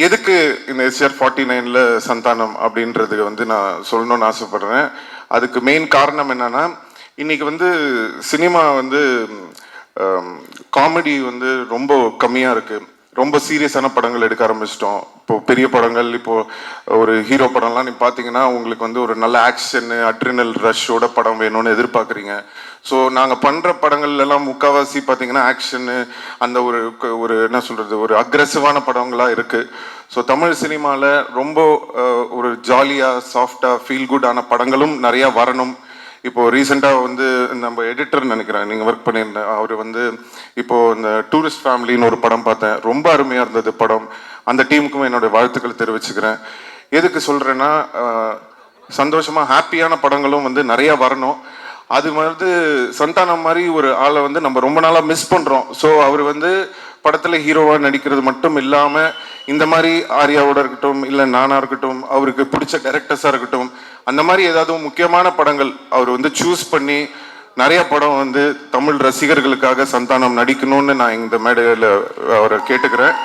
எதுக்கு இந்த எஸ்ஆர் 49ல சந்தானம் அப்படின்றது வந்து நான் சொல்லணும்னு ஆசைப்படுறேன். அதுக்கு மெயின் காரணம் என்னன்னா, இன்னைக்கு வந்து சினிமா வந்து காமெடி வந்து ரொம்ப கம்மியாக இருக்கு. ரொம்ப சீரியஸான படங்கள் எடுக்க ஆரம்பிச்சிட்டோம். இப்போ பெரிய படங்கள், இப்போ ஒரு ஹீரோ படம்லாம் நீ பார்த்தீங்கன்னா உங்களுக்கு வந்து ஒரு நல்ல ஆக்ஷனு, அட்ரினல் ரஷ்ஷோட படம் வேணும்னு எதிர்பார்க்குறீங்க. ஸோ நாங்கள் பண்ணுற படங்கள்லாம் முக்கால்வாசி பார்த்தீங்கன்னா ஆக்ஷனு, அந்த ஒரு ஒரு என்ன சொல்கிறது, ஒரு அக்ரெசிவான படங்களாக இருக்குது. ஸோ தமிழ் சினிமாவில் ரொம்ப ஒரு ஜாலியாக, சாஃப்டாக, ஃபீல் குட்டான படங்களும் நிறையா வரணும். இப்போ ரீசெண்டாக வந்து நம்ம எடிட்டர் நினைக்கிறேன், நீங்கள் ஒர்க் பண்ணியிருந்தேன், அவர் வந்து இப்போது இந்த டூரிஸ்ட் ஃபேமிலின்னு ஒரு படம் பார்த்தேன். ரொம்ப அருமையாக இருந்தது படம். அந்த டீமுக்கும் என்னுடைய வாழ்த்துக்கள் தெரிவிச்சுக்கிறேன். எதுக்கு சொல்கிறேன்னா, சந்தோஷமாக ஹாப்பியான படங்களும் வந்து நிறையா வரணும். அது வந்து சந்தானம் மாதிரி ஒரு ஆளை வந்து நம்ம ரொம்ப நாளாக மிஸ் பண்ணுறோம். ஸோ அவர் வந்து படத்தில் ஹீரோவாக நடிக்கிறது மட்டும் இல்லாமல் இந்த மாதிரி ஆர்யாவோட இருக்கட்டும், இல்லை நானாக இருக்கட்டும், அவருக்கு பிடிச்ச டைரக்டர்ஸாக இருக்கட்டும், அந்த மாதிரி ஏதாவது முக்கியமான படங்கள் அவர் வந்து சூஸ் பண்ணி நிறைய படம் வந்து தமிழ் ரசிகர்களுக்காக சந்தானம் நடிக்கணும்னு நான் இந்த மேடையில் அவரை கேட்டுக்கிறேன்.